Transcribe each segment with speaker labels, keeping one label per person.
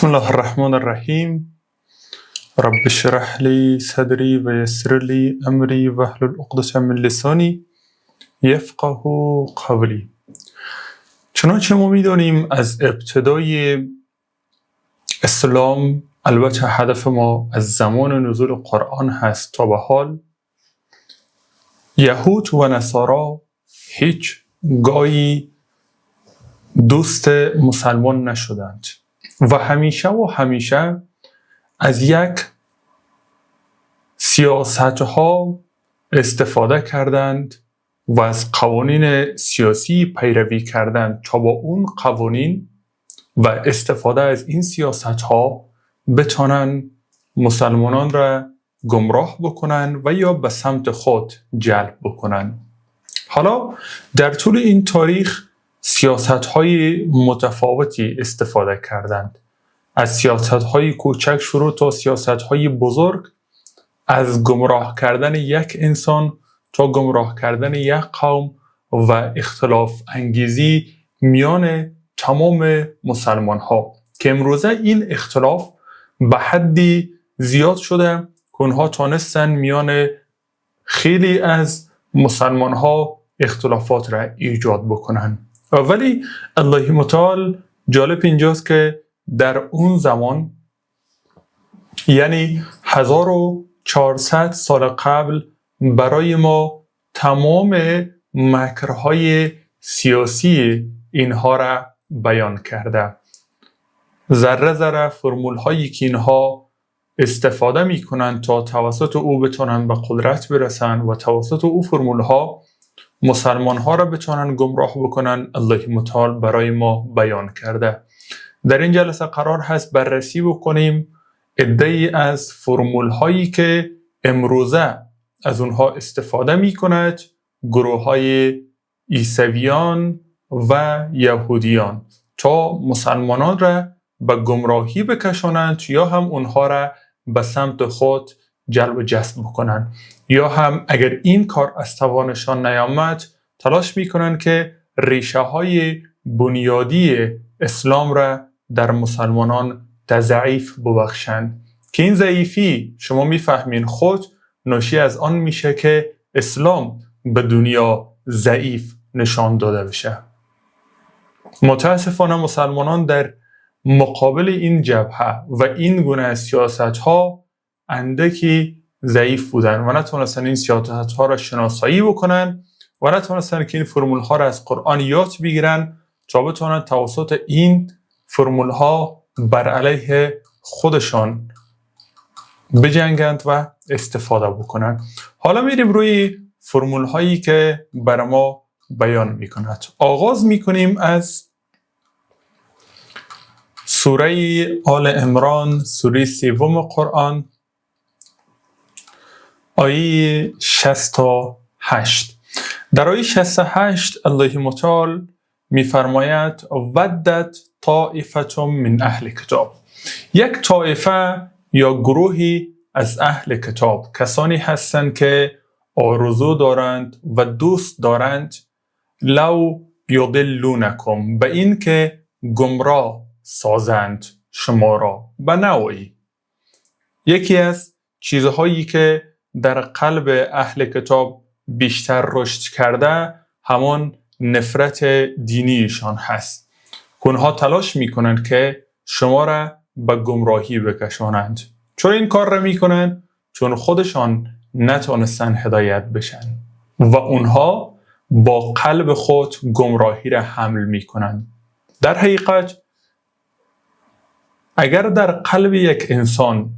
Speaker 1: بسم الله الرحمن الرحیم. رب اشرح لی صدری و یسر لی امری واحلل عقدة من لسانی یفقهوا قولی. چنانچه ما می‌دانیم از ابتدای اسلام، البته هدف ما از زمان نزول قرآن هست تا به حال، یهود و نصارا هیچ گاهی دوست مسلمان نشدند و همیشه از یک سیاست‌ها استفاده کردند و از قوانین سیاسی پیروی کردند تا با اون قوانین و استفاده از این سیاست‌ها بتونن مسلمانان را گمراه بکنن و یا به سمت خود جلب بکنن. حالا در طول این تاریخ سیاست‌های متفاوتی استفاده کردند، از سیاست‌های کوچک شروع تا سیاست‌های بزرگ، از گمراه کردن یک انسان تا گمراه کردن یک قوم و اختلاف انگیزی میان تمام مسلمان‌ها که امروزه این اختلاف به حدی زیاد شده که اونها تانستن میان خیلی از مسلمان‌ها اختلافات را ایجاد بکنن. ولی الله متعال جالب اینجاست که در اون زمان، یعنی 1400 سال قبل، برای ما تمام مکرهای سیاسی اینها را بیان کرده. ذره ذره فرمول هایی که اینها استفاده می کنند تا توسط او بتونن به قدرت برسن و توسط او فرمول ها مسلمان ها را بتونن گمراه بکنن، الله متعال برای ما بیان کرده. در این جلسه قرار هست بررسی بکنیم عده‌ای از فرمول هایی که امروزه از اونها استفاده می کند گروه های عیسویان و یهودیان تا مسلمانان را به گمراهی بکشانند یا هم اونها را به سمت خود جلب و جذب بکنند، یا هم اگر این کار از توانشان نیامد تلاش میکنند که ریشه های بنیادی اسلام را در مسلمانان تضعیف ببخشند که این ضعیفی شما میفهمین خود ناشی از آن میشه که اسلام به دنیا ضعیف نشان داده بشه. متاسفانه مسلمانان در مقابل این جبهه و این گونه سیاست ها اندکی ضعیف بودن و نتونستن این سیاست ها را شناسایی بکنن و نتونستن که این فرمول ها را از قرآن یاد بگیرن تا بتونن توسط این فرمول ها بر علیه خودشان بجنگند و استفاده بکنن. حالا میریم روی فرمول هایی که بر ما بیان میکند. آغاز میکنیم از سوره آل عمران، سوره 3 قرآن، آیه 68. در آیه 68 الله متعال میفرماید ودت طائفة من اهل کتاب. یک طایفه یا گروهی از اهل کتاب کسانی هستند که آرزو دارند و دوست دارند لو یضلونکم، به این که گمراه سازند شما را به نوعی. یکی از چیزهایی که در قلب اهل کتاب بیشتر رشد کرده همان نفرت دینیشان هست. اونها تلاش میکنند که شما را به گمراهی بکشانند. چون این کار را میکنند چون خودشان نتونستن هدایت بشن و اونها با قلب خود گمراهی را حمل میکنند. در حقیقت اگر در قلب یک انسان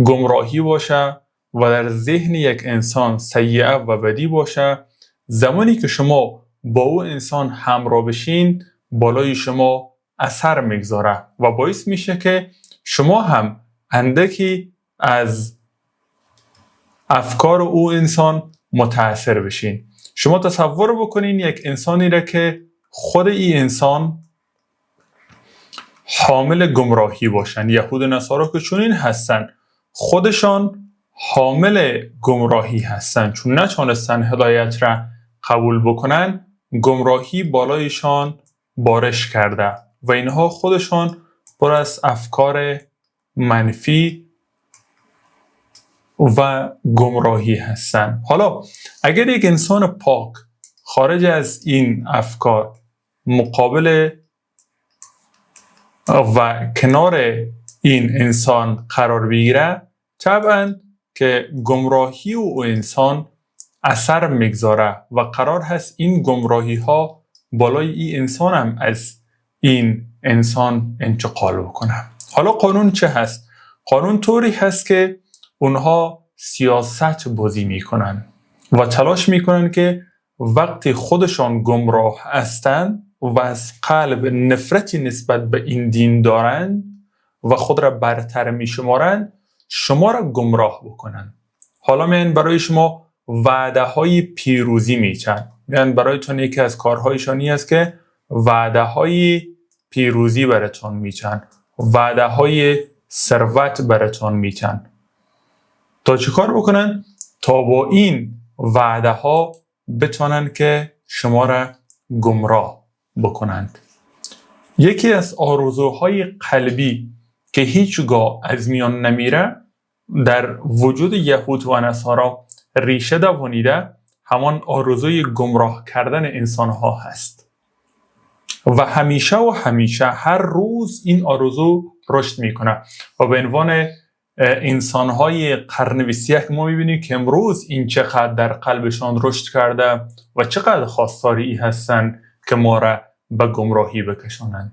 Speaker 1: گمراهی باشه و در ذهن یک انسان سیئه و بدی باشه، زمانی که شما با او انسان همراه بشین بالای شما اثر میگذاره و باعث میشه که شما هم اندکی از افکار او انسان متاثر بشین. شما تصور بکنین یک انسانی را که خود این انسان حامل گمراهی باشن. یهود و نصارا که چنین هستن، خودشان حامل گمراهی هستن، چون نتونستن هدایت را قبول بکنن، گمراهی بالایشان بارش کرده و اینها خودشان پر از افکار منفی و گمراهی هستند. حالا اگر یک انسان پاک خارج از این افکار مقابل و کنار این انسان قرار بگیره، طبعا که گمراهی او انسان اثر میگذاره و قرار هست این گمراهی ها بالای این انسان هم از این انسان انتقال بکنه. حالا قانون چه هست؟ قانون طوری هست که اونها سیاست بازی میکنن و تلاش میکنن که وقتی خودشان گمراه هستند و از قلب نفرتی نسبت به این دین دارند و خود را برتر میشمارند، شما را گمراه بکنن. حالا من برای شما وعده های پیروزی میچن، یعنی برایتون یکی از کارهایشانی است که وعده های پیروزی براتون میچن، وعده های ثروت براتون میچن. تا چی کار بکنن؟ تا با این وعده ها بتونن که شما را گمراه بکنند. یکی از آرزوهای قلبی که هیچگاه از میان نمیره در وجود یهود و نصارا ریشه دوانیده، همان آرزوی گمراه کردن انسانها هست و همیشه هر روز این آرزو رشد میکنه و به عنوان انسانهای قرن 21 ما میبینیم که امروز این چقدر در قلبشان رشد کرده و چقدر خواستاری هستند که ما را به گمراهی بکشانند.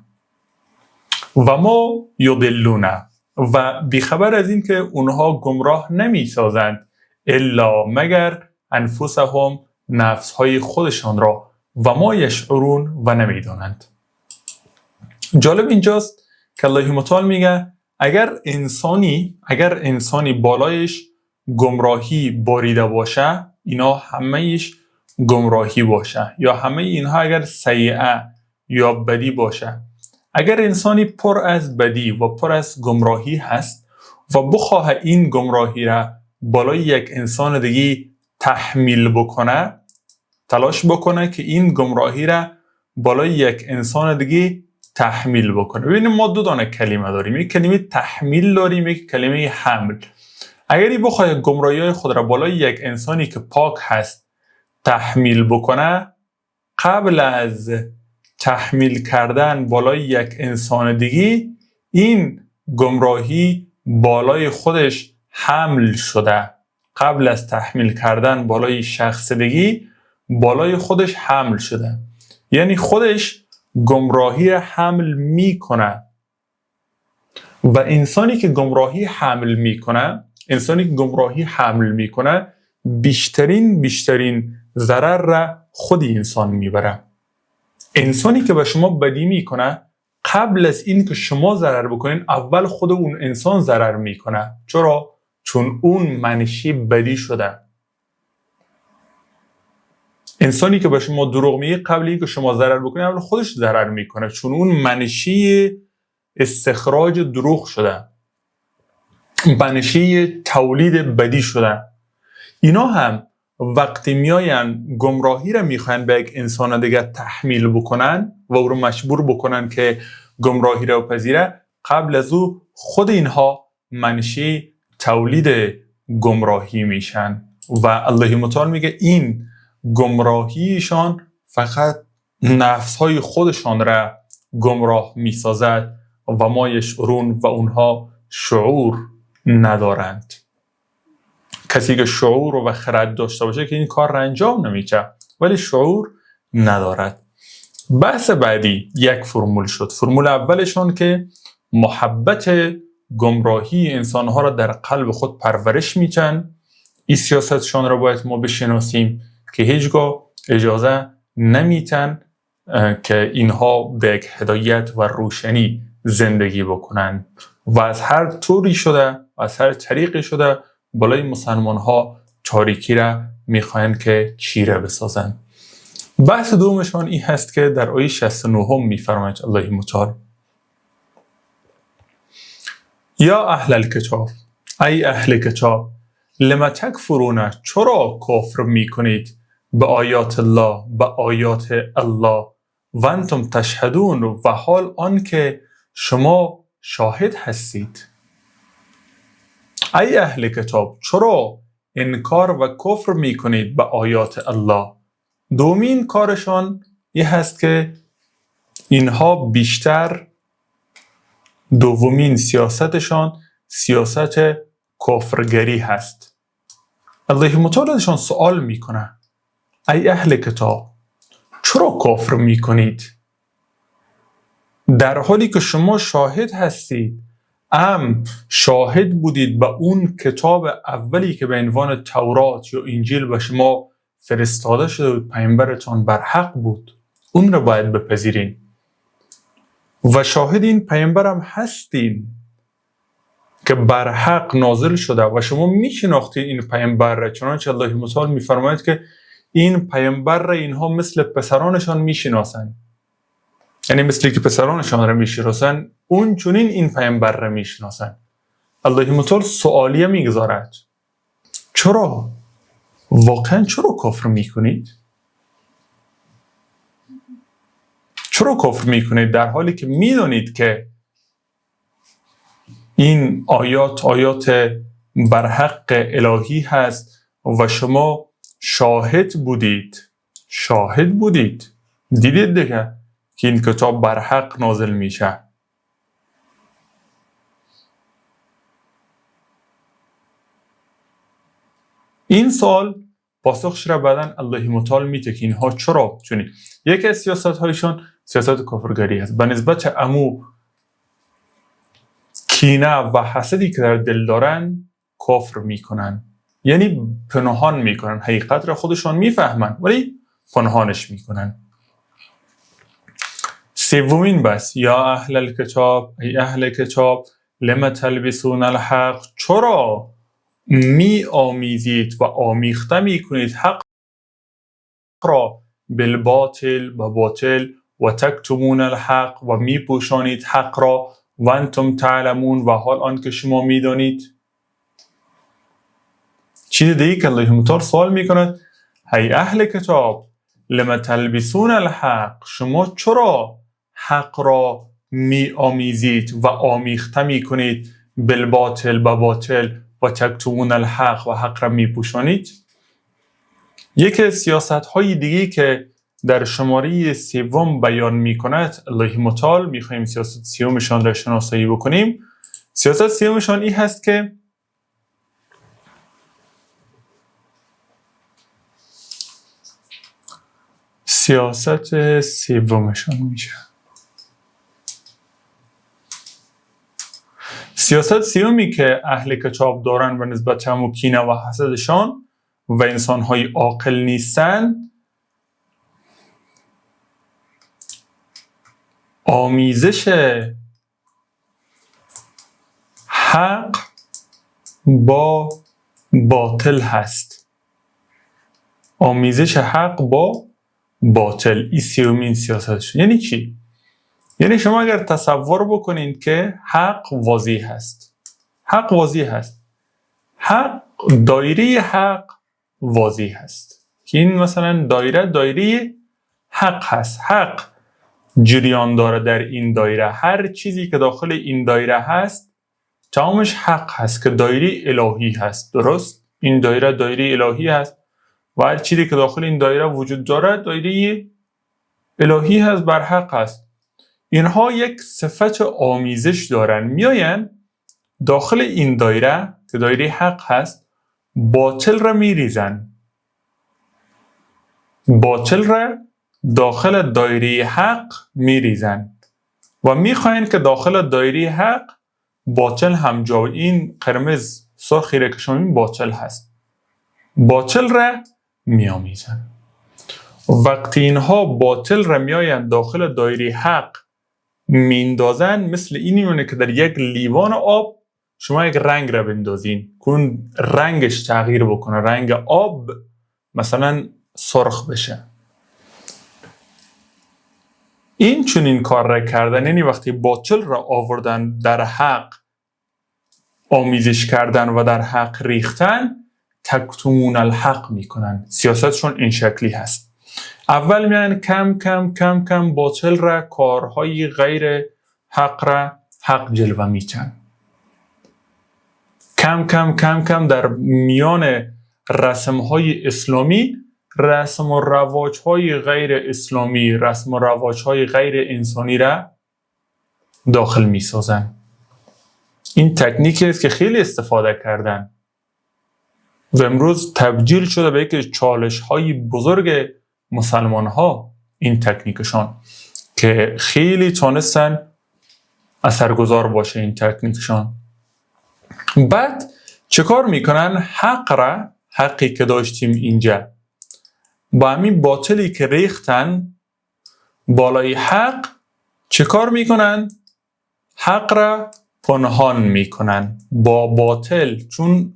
Speaker 1: و ما یضلون، و بیخبر از این که اونها گمراه نمی سازند الا مگر انفسهم، نفسهای خودشان را، و ما یشعرون، و نمی دانند. جالب اینجاست که الله متعال میگه اگر انسانی بالایش گمراهی باریده باشه، اینا همه‌اش گمراهی باشه، یا همه اینها اگر سیئه یا بدی باشه، اگر انسانی پر از بدی و پر از گمراهی هست و بخواه این گمراهی را بالای یک انسان دیگه تحمیل بکنه، تلاش بکنه که این گمراهی را بالای یک انسان دیگه تحمیل بکنه. ببینیم ما دو دانه کلمه داریم، یک کلمه تحمیل داریم، یک کلمه حمل. اگری بخواه گمراهی خود را بالای یک انسانی که پاک هست تحمیل بکنه، قبل از تحمیل کردن بالای یک انسان دیگه این گمراهی بالای خودش حمل شده. قبل از تحمیل کردن بالای شخص دیگه بالای خودش حمل شده، یعنی خودش گمراهی را حمل میکنه. و انسانی که گمراهی حمل میکنه بیشترین ضرر را خود انسان میبره. انسانی که به شما بدی میکنه، قبل از این که شما ضرر بکنین اول خود اون انسان ضرر میکنه. چرا؟ چون اون منشی بدی شده. انسانی که به شما دروغ میگه قبل این که شما ضرر بکنین اول خودش ضرر میکنه، چون اون منشی استخراج دروغ شده، منشی تولید بدی شده. اینا هم وقتی میاین گمراهی را میخواین به یک انسان دیگر تحمیل بکنن و او رو مجبور بکنن که گمراهی را بپذیره، قبل از او خود اینها منشی تولید گمراهی میشن و الله متعال میگه این گمراهیشان فقط نفسهای خودشان را گمراه میسازد و ما یشعرون، و اونها شعور ندارند. کسی که شعور و خرد داشته باشه که این کار را انجام نمیشه، ولی شعور ندارد. بحث بعدی یک فرمول شد. فرمول اولشون که محبت گمراهی انسانها را در قلب خود پرورش میچن. این سیاستشان را باید ما بشناسیم که هیچگاه اجازه نمیتن که اینها به یک هدایت و روشنی زندگی بکنن و از هر طوری شده و از هر طریقی شده بالای مسلمان ها تاریکی را میخواین که چیره بسازن. بحث دومشان این هست که در آیه 69 میفرماید الله متعال یا اهل الکتاب، ای اهل کتاب، لما تکفرون، چرا کفر میکنید به آیات الله، به آیات الله، و انتم تشهدون، و حال آن که شما شاهد هستید. ای اهل کتاب چرا انکار و کفر میکنید به آیات الله؟ دومین کارشان این هست که اینها بیشتر دومین سیاستشان سیاست کفرگری هست. الله متعال ازشان سوال میکنه ای اهل کتاب چرا کفر میکنید؟ در حالی که شما شاهد هستید، شاهد بودید به اون کتاب اولی که به عنوان تورات یا انجیل به شما فرستاده شده بود، پیامبرتان بر حق بود، اون رو باید بپذیرین و شاهد این پیامبرم هستین که بر حق نازل شده و شما میشناختید این پیامبر را، چنانچه الله متعال میفرماید که این پیامبر را اینها مثل پسرانشان میشناسند، یعنی مثلی که پسرانشان را میشناسند اون چنین این پیامبر را میشناسند. الله متعال سوالیه میگذارد چرا؟ واقعا چرا کفر میکنید؟ چرا کفر میکنید در حالی که میدونید که این آیات بر حق الهی هست و شما شاهد بودید دیدید دیگه که این کتاب بر حق نازل میشه. این سوال پاسخش را بعدن الله متعال میده که اینها چرا چونی. یکی از سیاست هایشان سیاست کفرگری است. به نسبت امو کینه و حسدی که در دل دارن کفر میکنن، یعنی پنهان میکنن، حقیقت را خودشان میفهمن ولی پنهانش میکنن. سومین بس یا اهل الکتاب ای اهل کتاب لم تلبسون الحق چرا می آمیزید و آمیخته می کنید حق را بالباطل و باطل و تکتمون الحق و می پوشانید حق را و انتم تعلمون و حال آن که شما می دانید. چیز دیگه که الله متعال سوال می کند ای اهل کتاب لم تلبسون الحق شما چرا حق را می آمیزید و آمیخته می کنید بالباطل و باطل و تکتمون الحق و حق را می پوشانید. یکی از سیاست های دیگه که در شماره 3 بیان می کند الله متعال، می خواهیم سیاست سیومشان را شناسایی بکنیم. سیاست سیومشان این هست که سیاست سومشان میشه. سیاست سومی که اهل کتاب دارن و نسبت همو کینه و حسدشان و انسان‌های عاقل نیستن، آمیزش حق با باطل هست. آمیزش حق با باطل، این سومین سیاستش. یعنی چی؟ یعنی شما اگر تصور بکنید که حق واضح هست، حق واضح هست، حق دایره حق واضح هست که این مثلا دایره حق هست، حق جریان داره در این دایره، هر چیزی که داخل این دایره هست تمامش حق هست که دایره الهی هست. درست؟ این دایره الهی هست و هر چیزی که داخل این دایره وجود داره دایره الهی هست، بر حق هست. اینها یک صفت آمیزش دارن، میاین داخل این دایره که دایره حق هست باطل را میریزن، باطل را داخل دایره حق میریزن و میخواین که داخل دایره حق باطل هم جا، این قرمز سرخی را که شما این باطل هست، باطل را میامیزن. وقتی اینها باطل را میاین داخل دایره حق میندازن، مثل اینیونه که در یک لیوان آب شما یک رنگ را بندازین که اون رنگش تغییر بکنه، رنگ آب مثلا سرخ بشه. این چون این کار را کردن، یعنی وقتی باطل را آوردن در حق آمیزش کردن و در حق ریختن، تکتمون الحق میکنن. سیاستشون این شکلی هست. اول میان کم کم کم کم باطل را، کارهای غیر حق را حق جلوه میچن. کم کم کم کم در میان رسم‌های اسلامی رسم و رواج‌های غیر اسلامی، رسم و رواج‌های غیر انسانی را داخل می‌سازن. این تکنیکی است که خیلی استفاده کردن و امروز تبدیل شده به یک چالش‌های بزرگ مسلمان‌ها. این تکنیکشان که خیلی تونستن اثرگذار باشه این تکنیکشان. بعد چه کار میکنن؟ حقی که داشتیم اینجا با همین باطلی که ریختن بالای حق چه کار میکنن؟ حق را پنهان میکنن با باطل. چون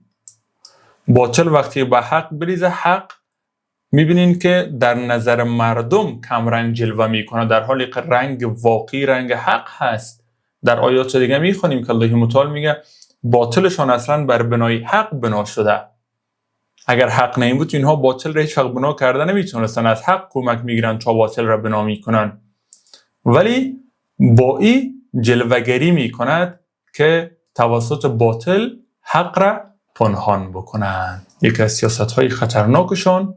Speaker 1: باطل وقتی با حق بریزه، حق میبینین که در نظر مردم کمرنگ جلوه میکنه، در حالی که رنگ واقعی رنگ حق هست. در آیات دیگه میخونیم که الله متعال میگه باطلشان اصلا بر بنای حق بنا شده. اگر حق نمی بود اینها باطل را هیچ وقت بنا کرده نمیتونستن، از حق کمک میگیرن تا باطل را بنا میکنن. ولی با این جلوگری میکند که توسط باطل حق را پنهان بکنن. یکی از سیاست‌های خطرناکشان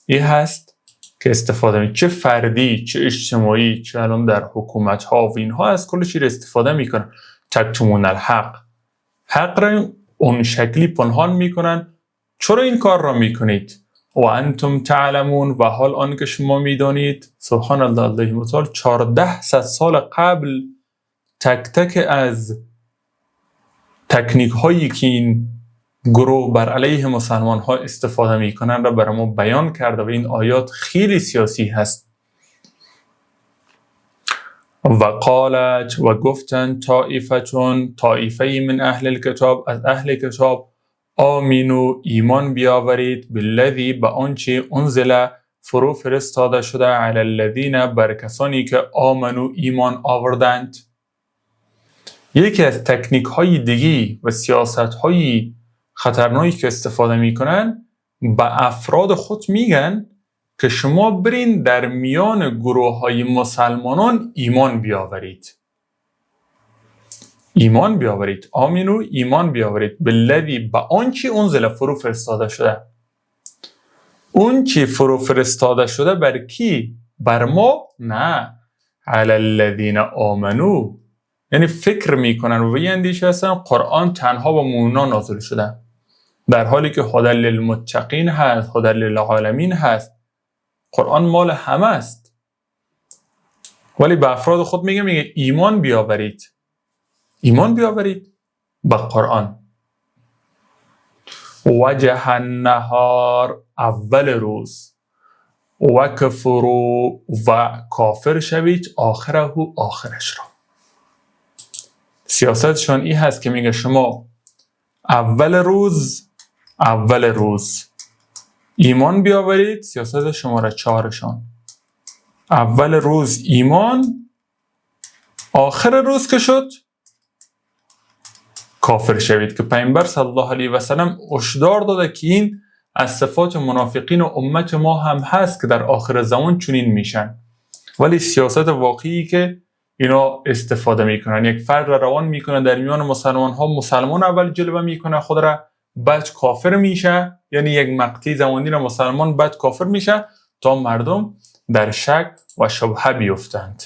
Speaker 1: این هست که استفاده می، چه فردی چه اجتماعی، چه الان در حکومت‌ها و اینها از کل چیز استفاده میکنن. تکتمون الحق، حق را اون شکلی پنهان میکنن. چرا این کار را میکنید؟ و انتم تعلمون، و حال آن که شما میدانید. سبحان الله، الله متعال 1400 سال قبل تک تک از تکنیک هایی که این گروه بر علیه مسلمان ها استفاده میکنن را برای ما بیان کرده و این آیات خیلی سیاسی هست. و قالت، و گفتن طائفه من اهل الکتاب، از اهل کتاب، آمینو، ایمان بیاورید، بالذی، به آنچه انزل، فرو فرستاده شده، علی الذین، بر کسانی که آمنو، ایمان آوردند. یکی از تکنیک های دیگی و سیاست های خطرناکی که استفاده میکنن، به افراد خود میگن که شما برین در میان گروه های مسلمانان ایمان بیاورید. ایمان بیاورید، آمینو، ایمان بیاورید، بالذی، به آنچه انزل، فرو فرستاده شده. اون چی فرو فرستاده شده بر کی؟ بر ما؟ نه، علی الذین آمنو. یعنی فکر میکنن و به اندیشه هستن قرآن تنها با مؤمنان نازل شده، در حالی که هدی للمتقین هست، هدی للعالمین هست. قرآن مال همه است، ولی به افراد خود میگه ایمان بیاورید. ایمان بیاورید به قرآن. وجه النهار، اول روز، و کفرو، و کافر شوید، آخره، آخرش را. سیاستشان این هست که میگه شما اول روز ایمان بیاورید. سیاست شماره 4شان اول روز ایمان، آخر روز که شد کافر شوید. که پیامبر صلی الله علیه و سلم هشدار داده که این از صفات منافقین و امت ما هم هست که در آخر زمان چنین میشن. ولی سیاست واقعی که اینا استفاده میکنن، یک فرد را روان میکنن در میان مسلمان ها، مسلمان اول جلوه میکنه خود را، بعد کافر میشه. یعنی یک مقطع زمانی را مسلمان بعد کافر میشه تا مردم در شک و شبهه بیفتند.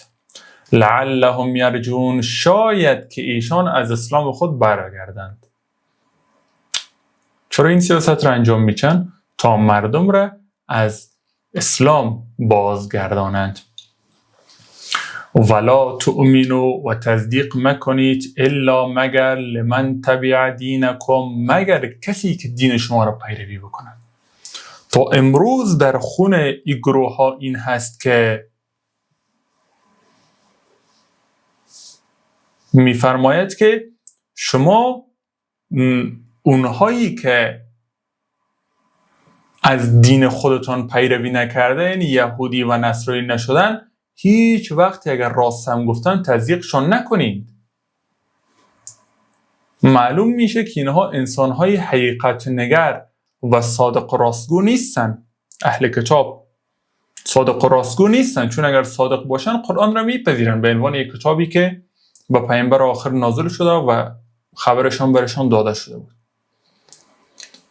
Speaker 1: لعلهم یرجون، شاید که ایشان از اسلام خود برگردند. چرا این سیاست را انجام میچن؟ تا مردم را از اسلام بازگردانند. ولا تؤمنوا، و تصدیق مکنید، الا مگر لمن تبع دینکم، مگر کسی که دین شما را پیروی بکنند. تا امروز در خون این گروه ها این هست که میفرماید که شما اونهایی که از دین خودتان پیروی نکرده، یعنی یهودی و نصرانی نشدن، هیچ وقت اگر راست هم گفتن تصدیقشان نکنید. معلوم میشه که اینها انسانهای حقیقت نگر و صادق راستگو نیستن. اهل کتاب صادق راستگو نیستن، چون اگر صادق باشن قرآن را میپذیرن به عنوان یک کتابی که به پیامبر آخر نازل شده و خبرشان برشان داده شده بود.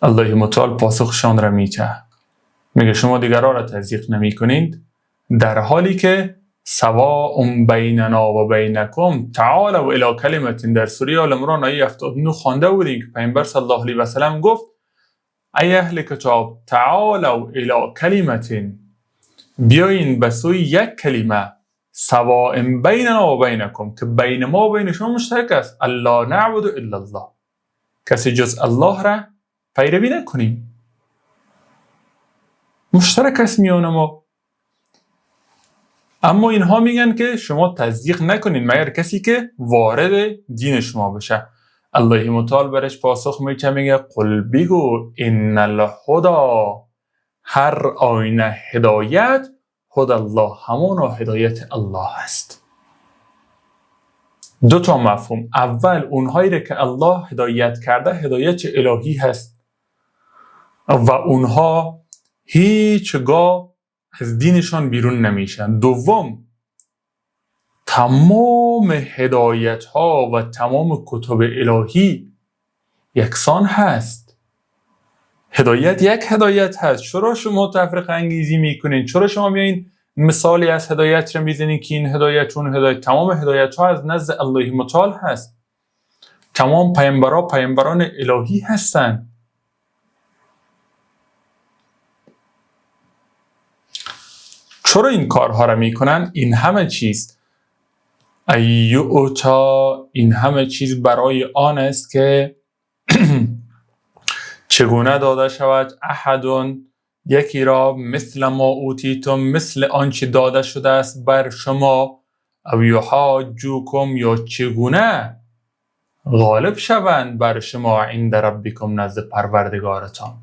Speaker 1: الله متعال پاسخشان را میگه شما دیگران را تضییق نمی کنید، در حالی که سواء بیننا و بینکم تعالوا الی کلمة، در سوره آل عمران آیه 79 خوانده بودیم که پیامبر صلی الله علیه و سلم گفت ای اهل کتاب تعالوا الی کلمة، بیاین به سوی یک کلمه سواء بیننا و بینکم، که بین ما و بین شما مشترک است، الا نعبد الا الله، کسی جز الله را پیروی نکنیم، مشترک است میان ما. اما اینها میگن که شما تصدیق نکنین مگر کسی که وارد دین شما بشه. الله متعال برش پاسخ میگه قل بگو ان الهدی، هر آینه هدایت، هدی الله، همانا هدایت الله است. دو تا مفهوم. اول اونهایی را که الله هدایت کرده هدایت الهی هست و اونها هیچگاه از دینشان بیرون نمیشن. دوم تمام هدایت ها و تمام کتب الهی یکسان هست. هدایت یک هدایت هست. چرا شما تفریق انگیزی میکنین؟ چرا شما میایین مثالی از هدایت رو میزنین که این هدایت اون هدایت؟ تمام هدایت ها از نزد الله متعال هست. تمام پیامبران الهی هستند. چرا این کارها را میکنن؟ این همه چیز این همه چیز برای آن است که چگونه داده شود احدون یکی را مثل ما اوتیتم، مثل آنچه داده شده است بر شما، او یحاجوکم، یا چگونه غالب شوند بر شما عند ربکم، نزد پروردگارتان.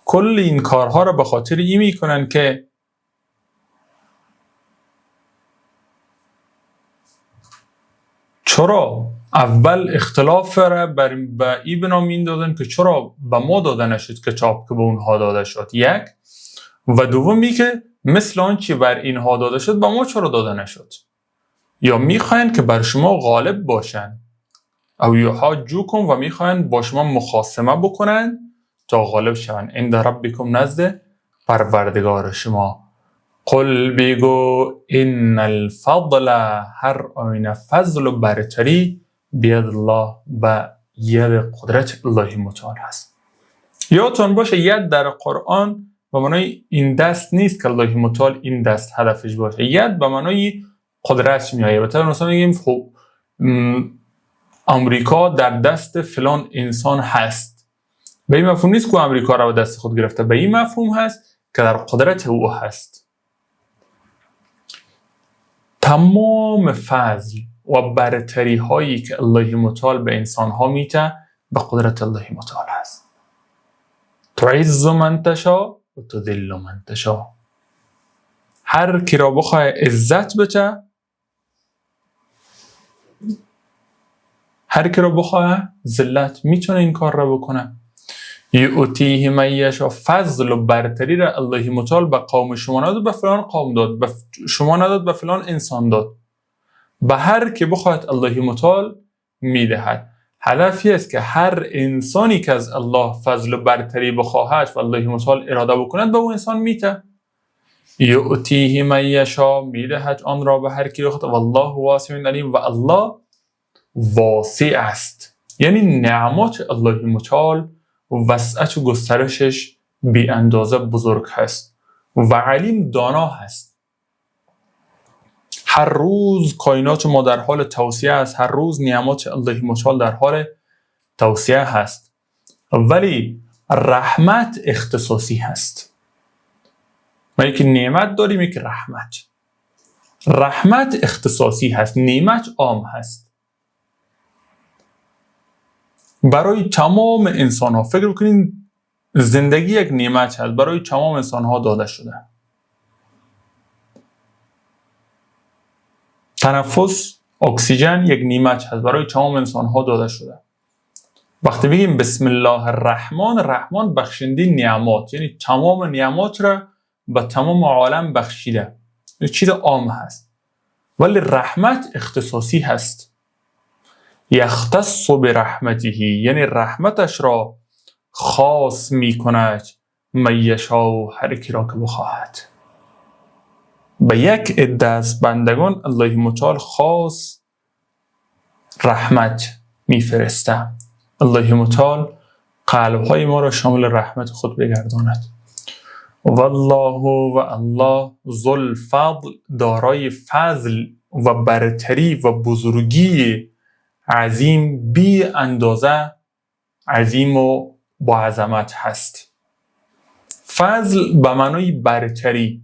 Speaker 1: کل این کارها را به خاطر این میکنن که چرا اول اختلاف را به این بنا میندازن که چرا به ما داده نشد کتاب که به اونها داده شد، یک، و دومی که مثل آنچه بر اینها داده شد به ما چرا داده نشد، یا میخواین که بر شما غالب باشن، او یحاجوکم، و میخواین با شما مخاصمه بکنن تا غالب شون عند ربکم، نزد پروردگار شما. قل بگو ان الفضل، هر آینه فضل و برتری بید الله، به ید قدرت الله متعال هست. یادتون باشه ید در قرآن به معنای این دست نیست که الله متعال این دست هدفش باشه. ید به معنای قدرت میایه. مثلا میگیم امریکا در دست فلان انسان هست، به این مفهوم نیست که امریکا را به دست خود گرفته، به این مفهوم هست که در قدرت او هست. تمام فضل و برتری هایی که الله متعال به انسان ها میده به قدرت الله متعال هست. تعز من تشاء و تذل من تشاء، هر کی را بخواه عزت بده، هر کی را بخواه ذلت، میتونه این کار را بکنه. یؤتیه من یشاء، فضل و برتری را الله متعال به قوم شما نداد، به فلان قوم داد، به شما نداد، به فلان انسان داد، به هر که بخواهد الله متعال میدهد. هدفی است که هر انسانی که از الله فضل و برتری بخواهد و الله متعال اراده بکند به اون انسان میده. یؤتیه من یشاء، میدهد آن را به هر کی بخواهد، والله واسع علیم، و الله واسع است، یعنی نعمات الله متعال وسعت و گسترشش بی اندازه بزرگ هست و علیم دانا هست. هر روز کائنات ما در حال توسعه است، هر روز نعمات الله متعال در حال توسعه هست، ولی رحمت اختصاصی هست. ما یک نعمت داریم، یک رحمت اختصاصی هست، نعمت عام هست برای تمام انسان ها. فکر بکنین زندگی یک نعمت هست، برای تمام انسان ها داده شده. تنفس، اکسیژن یک نعمت هست، برای تمام انسان ها داده شده. وقتی میگیم بسم الله الرحمن، رحمان بخشنده نعمات، یعنی تمام نعمات را به تمام عالم بخشیده، چیز عام هست. ولی رحمت اختصاصی هست. یختص برحمته، یعنی رحمتش را خاص می کند من یشاء، هر کی را که بخواهد. به یک عده از بندگان الله متعال خاص رحمت میفرسته. الله متعال قلب‌های ما را شامل رحمت خود بگرداند. والله و الله ذو الفضل، دارای فضل و برتری و بزرگی عظیم، بی اندازه عظیم و با عظمت هست. فضل به معنای برتری.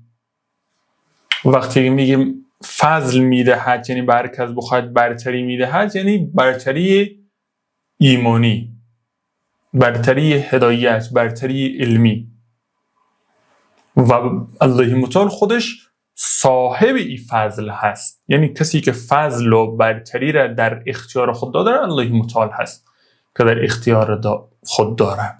Speaker 1: وقتی میگیم فضل میدهد یعنی بر کس بخواهد برتری میدهد، یعنی برتری ایمانی، برتری هدایت، برتری علمی. و الله متعال خودش صاحب این فضل هست، یعنی کسی که فضل و برتری را در اختیار خود داره الله متعال هست که در اختیار خود داره.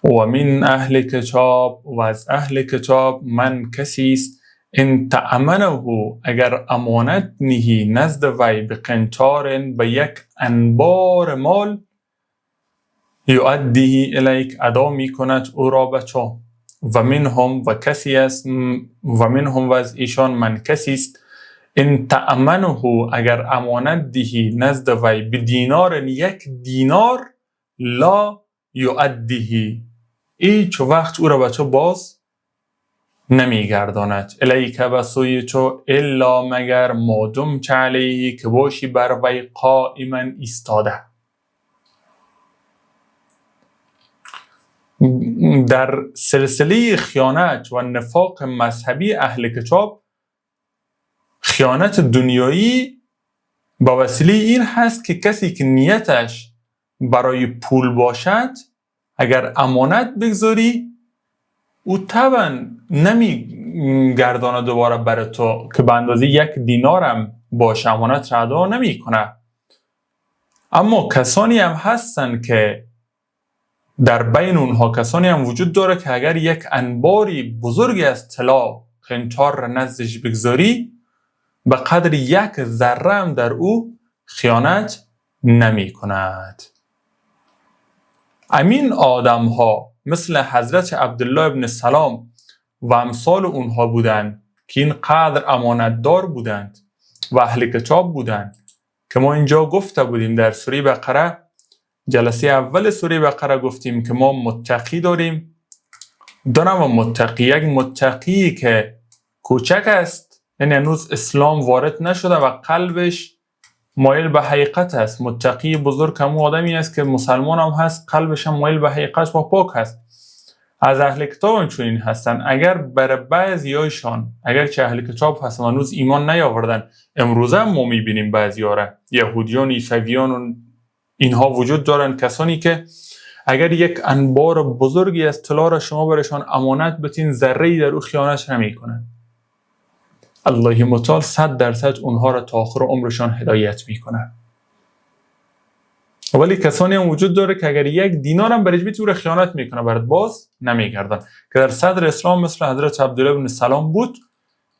Speaker 1: و من اهل کتاب، و از اهل کتاب من کسی است ان تأمنه، اگر امانت نهی نزد وی به قنطار، به یک انبار مال، یؤدیه الیک، ادا می کند او را به تو. و منهم، و کسی است، و منهم، و از ایشان من کسی است ان تأمنه، اگر امانت دهی نزد وی به دینار، یک دینار، لا یؤدیه، هیچ وقت او را به تو باز نمیگرداند. الیک، به سوی تو، الا مگر ما دمت علیه، که باشی بر وی قائما ایستاده. در سلسله خیانت و نفاق مذهبی اهل کتاب، خیانت دنیایی با وسیله این هست که کسی که نیتش برای پول باشد، اگر امانت بگذاری او طبعا نمیگردانه دوباره برای تو که به اندازه یک دینارم باشه، امانت را ادا نمی کنه. اما کسانی هم هستن که در بین اونها کسانی هم وجود داره که اگر یک انباری بزرگی از طلا قنطار را نزدش بگذاری، به قدر یک ذره هم در او خیانت نمی کند. امین آدم ها مثل حضرت عبدالله ابن سلام و امثال اونها بودند که این قدر امانت دار بودند و اهل کتاب بودند که ما اینجا گفته بودیم در سوره بقره، جلسه اول سوره بقره گفتیم که ما متقی داریم، دو نوع متقی. یک متقی که کوچک است، یعنی هنوز اسلام وارد نشده و قلبش مایل به حقیقت است. متقی بزرگ همون آدمی است که مسلمان هم هست، قلبش هم مایل به حقیقت و پاک هست. از اهل کتاب چنین هستن. اگر برای بعضیایشان، اگر چه اهل کتاب هستن هنوز ایمان نیاوردن، امروزه هم ما میبینیم بعضیا را، یهودیان، عیسویان و اینها وجود دارن، کسانی که اگر یک انبار بزرگی از طلا را شما برشان امانت بتین، ذره‌ای در او خیانت نمیکنن. الله متعال 100% اونها را تا آخر عمرشان هدایت میکنه. ولی کسانی هم وجود داره که اگر یک دینار هم برش بیت او را خیانت میکنه، برات باز نمیگردن، که در صدر اسلام مثل حضرت عبدالله بن سلام بود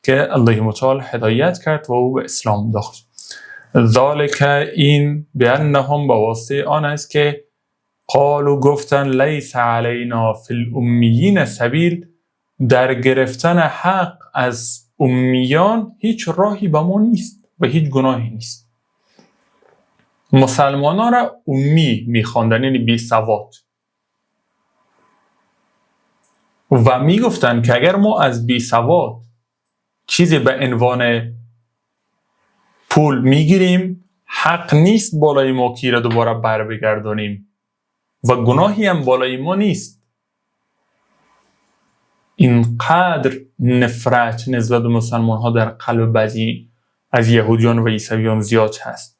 Speaker 1: که الله متعال هدایت کرد و او به اسلام داخل. ذالک، این بانهم، به واسطه آن است که قالوا، گفتن لیس علینا فی الامیین سبیل، در گرفتن حق از امیان هیچ راهی به ما نیست و هیچ گناهی نیست. مسلمانان را امی میخواندن، یعنی بی سواد، و میگفتن که اگر ما از بی سواد چیزی به عنوان پول میگیریم، حق نیست بالای ما که را دوباره بر بگردانیم و گناهی هم بالای ما نیست. اینقدر نفرت نسبت به مسلمان ها در قلب بعضی از یهودیان و عیسویان زیاد هست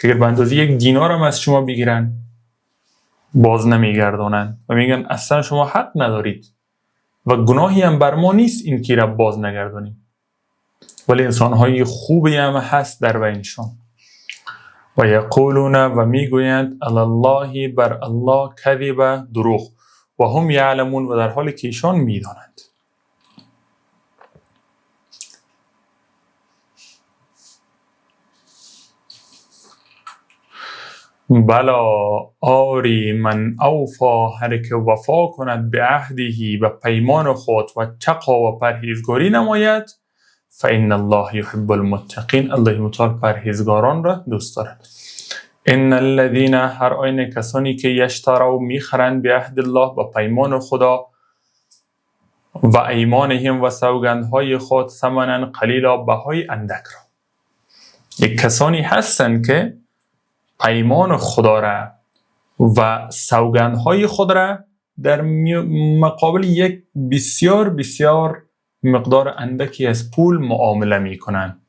Speaker 1: که اگر به اندازه یک دینار هم از شما بگیرن باز نمیگردانن و میگن اصلا شما حق ندارید و گناهی هم بر ما نیست این که را باز نگردانیم. ولی انسان‌های خوبی هم هست در بینشان. و یقولون، و میگویند علی الله، بر الله، کذب، دروغ، و هم یعلمون، و در حالی که ایشان میدانند. بلا آری من اوفا، هر که وفا کند به عهدهی و پیمان خود و تقوا و پرهیزگاری نماید، فإن الله يحب المتقین، الله متعال پرهیزگاران را دوست دارد. ان الذين، هر آینه کسانی که یشتروا میخرند به عهد الله، با پیمان خدا، و ایمانهم و سوگندهای خود، ثمنا قلیلا، بهای اندک را. یک کسانی هستند که پیمان خدا را و سوگندهای خود را در مقابل یک بسیار بسیار مقدار اندکی از پول معامله می کنند.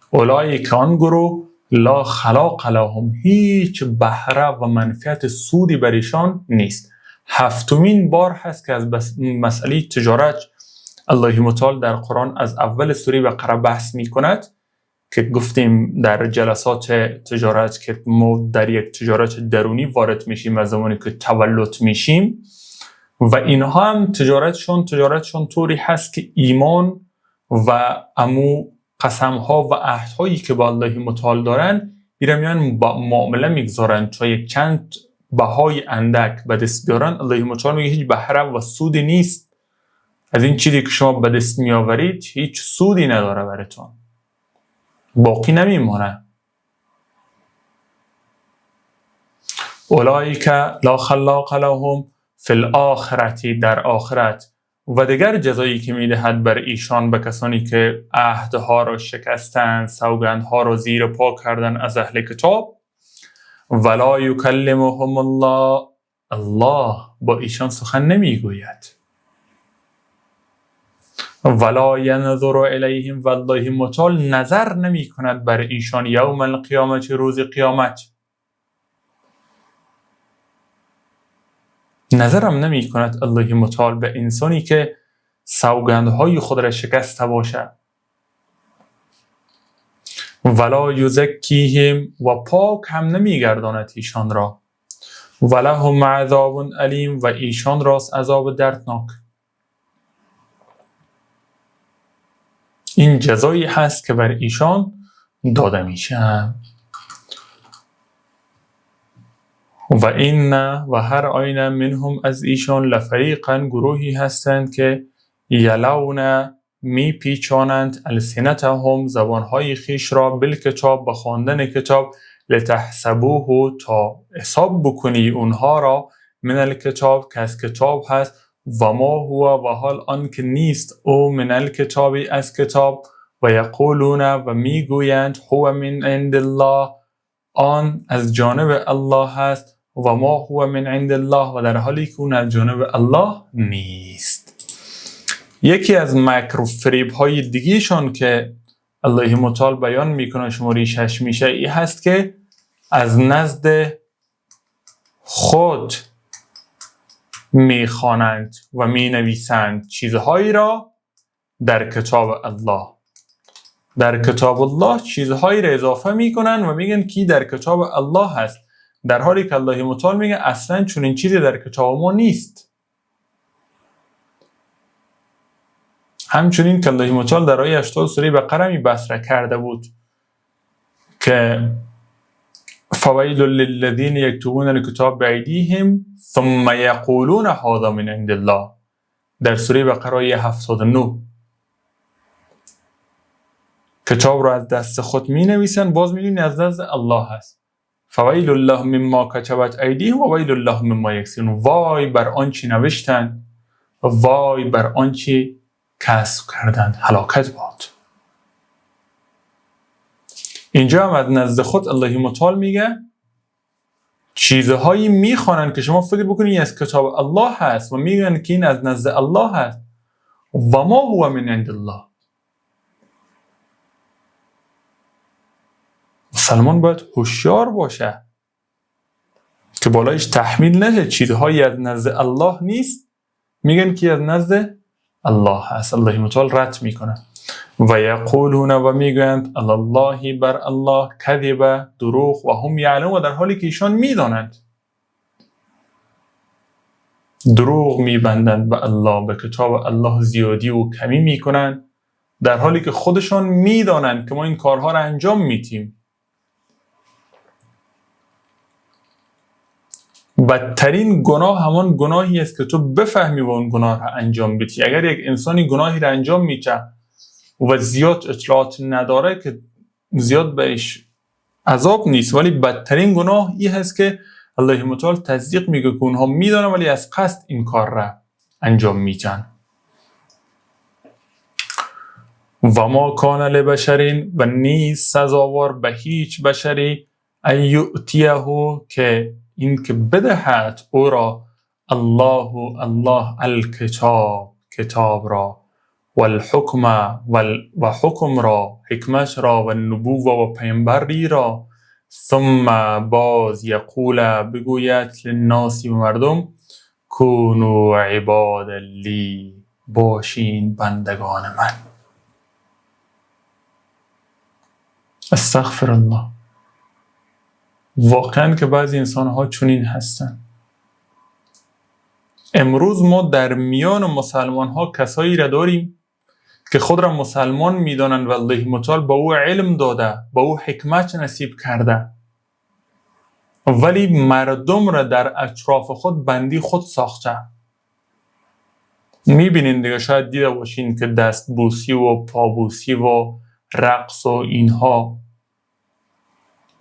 Speaker 1: اولئک، آن گروه، لا خلاق لهم، هیچ بهره و منفعت سودی بر ایشان نیست. هفتمین بار هست که از مسئله تجارت الله متعال در قرآن از اول سوره بقره بحث می کند، که گفتیم در جلسات تجارت که ما در یک تجارت درونی وارد میشیم از زمانی که تولد میشیم، و اینها هم تجارتشون طوری هست که ایمان و امو قسمها و عهدهایی که با الله متعال دارن ایرمیان با معامله میگذارن تا یک چند بهای اندک به دست بیارن. الله متعال میگه هیچ بهره و سودی نیست از این چیزی که شما به دست میآورید، هیچ سودی نداره براتون، باقی نمیمونه. اولئک لا خلاق لهم فی الاخرة، در آخرت، و دیگر جزایی که میدهد بر ایشان به کسانی که عهدها را شکستند، سوگندها را زیر پا کردن از اهل کتاب. ولا یکلمهم الله، الله با ایشان سخن نمیگوید. ولا ینظر الیهم، والله متعال نظر نمی کند بر ایشان یوم القیامت، روز قیامت. نظرم نمی کند الله متعال به انسانی که سوگندهای خود را شکسته باشه. ولا یزکیهم، و پاک هم نمی گرداند ایشان را. ولهم عذاب علیم، و ایشان راست عذاب دردناک. این جزایی هست که بر ایشان داده میشه. و این، و هر آینه، منهم، از ایشان، لفریقا، گروهی هستند که یلون، می پیچانند، السنتهم، زبانهای خیش را، بالکتاب، به خواندن کتاب، لتحسبوه، تا حساب بکنی اونها را، من الکتاب، که از کتاب هست، و ما هو، و حال آن که نیست، او من الکتابی، از کتاب، و یقولون، و میگویند، هو من عند الله، آن از جانب الله هست، و ما هو من عند الله، و در حالی که اون از جانب الله نیست. یکی از مکر و فریب های دیگیشون که الله متعال بیان میکنه، شماره 6 میشه، ای هست که از نزد خود میخوانند و مینویسند چیزهایی را در کتاب الله. در کتاب الله چیزهایی را اضافه میکنن و میگن که در کتاب الله هست، در حالی که الله متعال میگه اصلا چون این چیزی در کتاب ما نیست. همچنین که الله متعال در آیه 80 سوره بقره می بسره کرده بود که فویل للذین یکتبون الکتاب بایدیهم ثم یقولون هذا من عند الله، در سوره بقره آیه 79. کتاب را از دست خود می نویسن، باز می از نزد الله هست. فویل الله مما کتبت ایدیهم و ویل الله مما یکسبون، وای بر آنچه نوشتند و وای بر آنچه کسب کردند، هلاکت باد. اینجا هم از نزد خود الله متعال میگه چیزهایی میخوانند که شما فکر بکنید از کتاب الله هست و میگن که این از نزد الله هست. و ما هو من عند الله. مسلمان باید هوشیار باشه که بالایش تحمیل نشه چیزهایی از نزد الله نیست، میگن که از نزد الله هست. الله متعال رد میکنه. و یقولون، و میگویند، الله، بر الله، کذب، دروغ، و هم یعلمون، و در حالی که ایشان میدانند. دروغ میبندند به الله، به کتاب الله زیادی و کمی میکنند، در حالی که خودشان میدانند که ما این کارها را انجام میدیم. بدترین گناه همان گناهی است که تو بفهمی و اون گناه را انجام بدی. اگر یک انسانی گناهی را انجام میده و زیاد اطلاعات نداره که زیاد بهش عذاب نیست، ولی بدترین گناه این هست که الله متعال تصدیق میگه که اونها میدونن ولی از قصد این کار را انجام میدن. و ما کان لبشرین، و نیست سزاوار به هیچ بشری، ان یؤتیه، که این که بدهد او را الله الکتاب، کتاب را، و الحکم و حکم را، حکمت را، و النبوة و پیامبری را، ثم باز یقول بگوید للناس و مردم کونوا عباد لی، باشین بندگان من. استغفر الله. واقعا که بعضی انسان ها چنین هستن. امروز ما در میان مسلمان ها کسایی را داریم که خود را مسلمان میدانند و الله متعال به او علم داده، به او حکمت نصیب کرده، ولی مردم را در اطراف خود بندی خود ساخته. میبینین دیگه، شاید دیده باشین که دست بوسی و پابوسی و رقص و اینها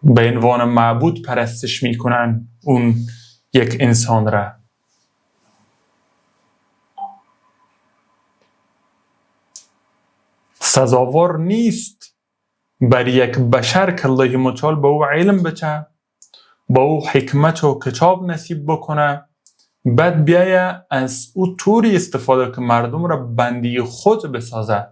Speaker 1: به عنوان معبود پرستش میکنن اون یک انسان را. سزاوار نیست بر یک بشر که الله متعال به او علم بده، به او حکمت و کتاب نصیب بکنه، بعد بیایه از او طوری استفاده که مردم را بندی خود بسازه.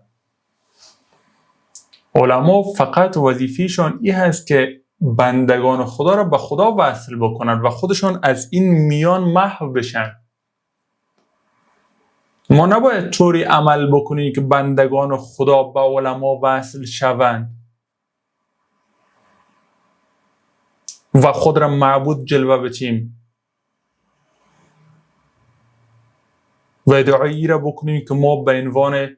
Speaker 1: علما فقط وظیفه‌شان این هست که بندگان خدا را به خدا وصل بکنند و خودشان از این میان محو بشن. ما نباید طوری عمل بکنیم که بندگان خدا به علما وصل شوند و خود را معبود جلوه بدیم و ادعایی را بکنیم که ما به عنوان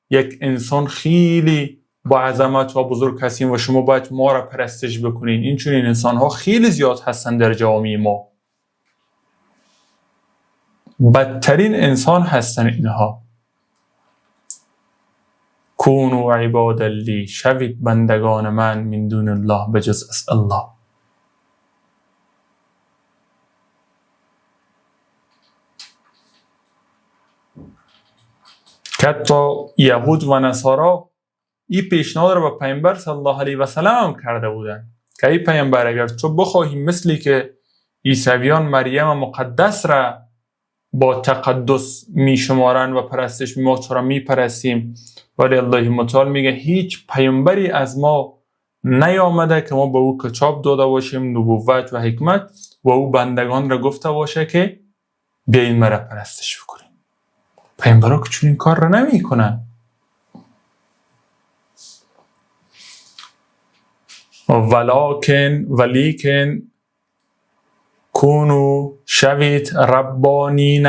Speaker 1: یک انسان خیلی با عظمت و بزرگ هستیم و شما باید ما را پرستش بکنین. این چنین انسان ها خیلی زیاد هستن در جامعه ما. بدترین انسان هستن اینها. کونوا عباد لی، شوید بندگان من، من دون الله، بجز از الله. که حتی یهود و نصارا این پیشنهاد را به پیامبر صلی الله علیه و سلم کرده بودند که ای پیامبر، اگر تو بخواهی مثلی که عیسویان مریم مقدس را با تقدس می شمارن و پرستش، ما چرا می پرستیم، ولی الله متعال میگه هیچ پیامبری از ما نیامده که ما به او کتاب داده باشیم، نبوت و حکمت، و او بندگان را گفته باشه که بیاین مرا پرستش بکنیم. پیامبرها که چون این کار را نمی کنن. ولیکن کونو، شوید ربانین،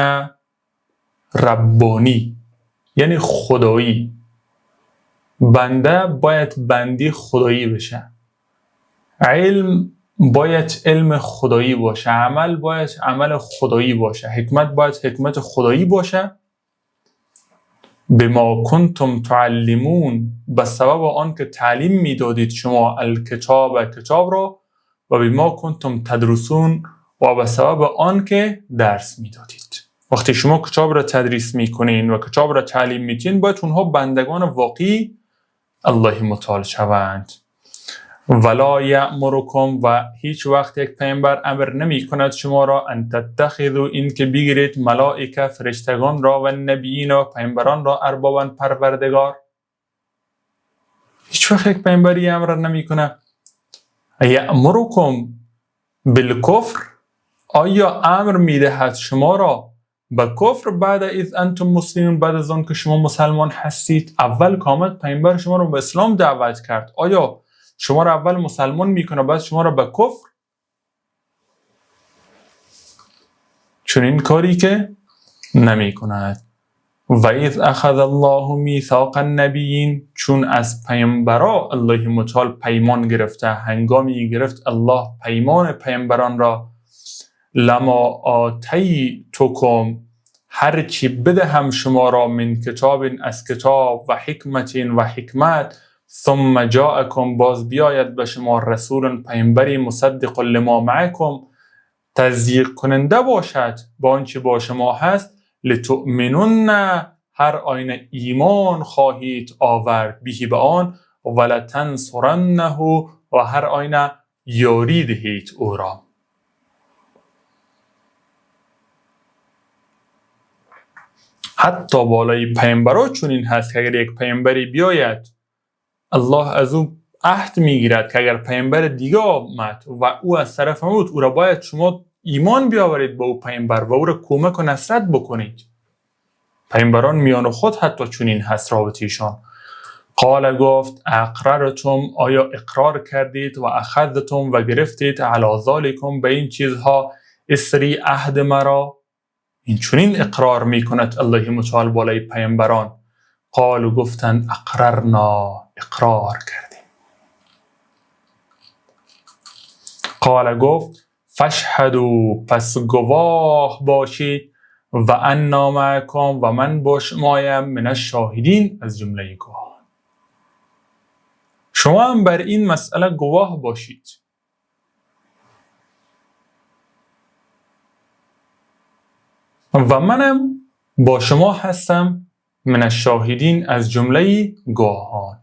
Speaker 1: ربانی یعنی خدایی. بنده باید بندی خدایی بشه، علم باید علم خدایی باشه، عمل باید عمل خدایی باشه، حکمت باید حکمت خدایی باشه. بما کنتم تعلمون، به سبب آن که تعلیم میدادید شما الکتاب، کتاب را، و بما کنتم تدرسون، و به سبب آن که درس میدادید. وقتی شما کتاب را تدریس میکنین و کتاب را تعلیم میدین، باید اونها بندگان واقعی الله متعال شوند. ولا یأمرکم، و هیچ وقت یک پیامبر امر نمی کند شما را ان تتخذوا، این که بگیرید ملائکه، فرشتگان را، و نبیین و پیامبران را، اربابا پروردگار. هیچ وقت یک پیامبری امر نمی کنه. یأمرکم بالکفر، آیا امر میدهد شما را به کفر بعد از انتم مسلمون، بعد از آن که شما مسلمان هستید؟ اول کامل پیامبر شما را به اسلام دعوت کرد، آیا شما را اول مسلمان میکنه بعد شما را به کفر؟ چون این کاری که نمی کند. و اذ اخذ الله میثاق النبیین، چون از پیامبران الله متعال پیمان گرفته، هنگامی گرفت الله پیمان پیامبران را، لما آتیتکم هر چی بدهم شما را من کتاب از کتاب و حکمت و حکمت ثم جاءکم باز بیاید به شما رسول پیامبری مصدق لما معکم تصدیق کننده باشد با آنچه با شما هست لتؤمنن هر آینه ایمان خواهید آورد به به آن ولتنصرنه و هر آینه یاری دهید او را. حتی بالای پیامبرا چنین هست که اگر یک پیامبری بیاید الله از او عهد میگیرد که اگر پیامبر دیگه آمد و او از طرف موت او را باید شما ایمان بیاورید به او پیامبر و او را کمک و نصرت بکنید. پیامبران میان خود حتی چنین هست رابطیشان. قال گفت اقررتم آیا اقرار کردید و اخذتم و گرفتید علی ذالکم به این چیزها اسری عهد مرا. این چنین اقرار میکند الله متعال بالای پیامبران. قالوا گفتند اقررنا اقرار کردیم. قال گفت فاشهدوا پس گواه باشید و انا معکم و من با شمایم من الشاهدین از جمله گواهان. شما هم بر این مسئله گواه باشید. و منم با شما هستم من الشاهدین از جمله گواهان.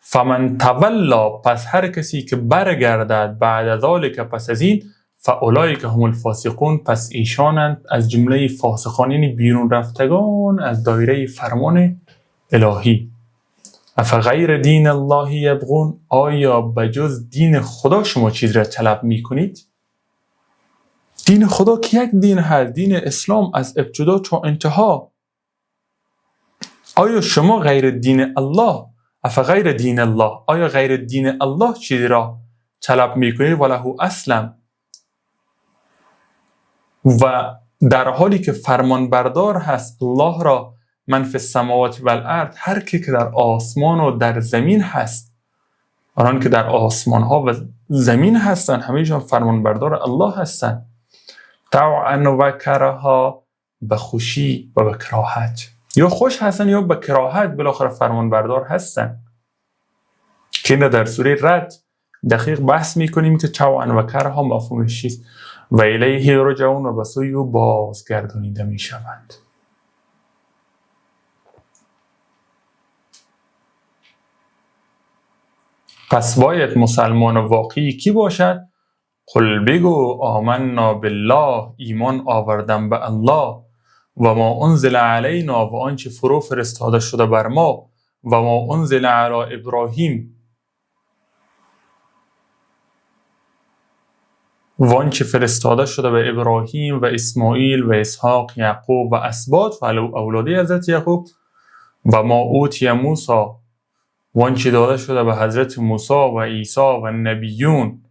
Speaker 1: فمن تولا پس هر کسی که برگردد بعد ذالک پس از این فاولئک هم الفاسقون پس ایشانند از جمله فاسقان یعنی بیرون رفتگان از دایره فرمان الهی. افغیر دین الله یبغون آیا بجز دین خدا شما چیز را طلب میکنید؟ دین خدا که یک دین هست، دین اسلام از ابتدا تا انتها. آیا شما غیر دین الله افغیر دین الله آیا غیر دین الله چیزی را طلب میکنید؟ وله اسلم و در حالی که فرمان بردار هست الله را من فی السماوات و الارض هر کی که در آسمان و در زمین هست آنان که در آسمان ها و زمین هستن همه‌شان فرمان بردار الله هستن. طوعا و کرها به خوشی و به کراهت یا خوش هستن یا به کراهت بالاخره فرمان بردار هستن که در سوره رد دقیق بحث میکنیم که طوعا و کرها مفهومش چیست و الیه رجعون و به سوی او بازگردانیده میشوند. پس باید مسلمان واقعی کی باشد؟ قل بگو آمنا بالله ایمان آوردم به الله و ما انزل علینا و آنچه فرو فرستاده شده بر ما و ما انزل علی ابراهیم و آنچه فرستاده شده به ابراهیم و اسماعیل و اسحاق یعقوب و اسباط و اولاده حضرت یعقوب و ما اوتی موسی و آنچه داده شده به حضرت موسی و عیسی و نبیون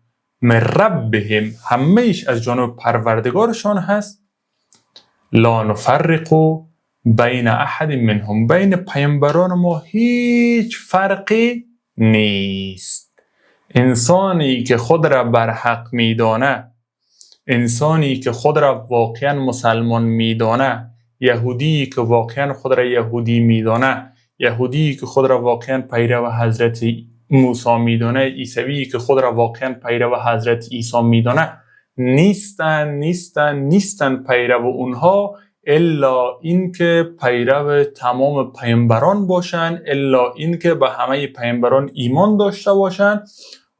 Speaker 1: من ربهم همه‌اش از جانب پروردگارشان هست. لا نفرق بین احد منهم بین پیامبران ما هیچ فرقی نیست. انسانی که خود را بر حق میدانه، انسانی که خود را واقعا مسلمان میدانه، یهودی که واقعا خود را یهودی میدانه، یهودی که خود را واقعا پیرو حضرت موسی میدانه، عیسوی که خود را واقعا پیرو حضرت عیسی میدانه، نیستن پیرو اونها الا اینکه پیرو تمام پیامبران باشن، الا اینکه به همه پیامبران ایمان داشته باشن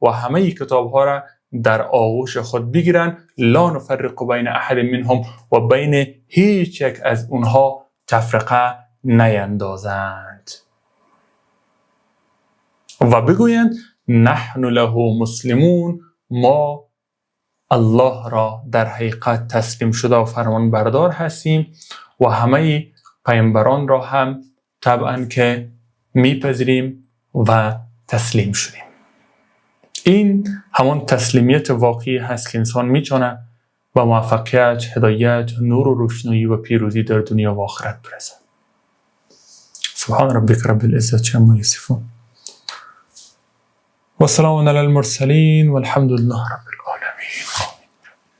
Speaker 1: و همه کتابها را در آغوش خود بگیرن. لا نفرق بین احد منهم و بین هیچ یک از اونها تفرقه نیندازند و بگویند نحن له مسلمون ما الله را در حقیقت تسلیم شده و فرمان بردار هستیم و همه پیامبران را هم طبعا که میپذیریم و تسلیم شدیم. این همون تسلیمیت واقعی هست که انسان میتونه با موفقیت، هدایت، نور و روشنایی و پیروزی در دنیا و آخرت برسه. سبحان ربک رب العزة عما یصفون و سلام علی المرسلین و الحمد لله رب العالمین.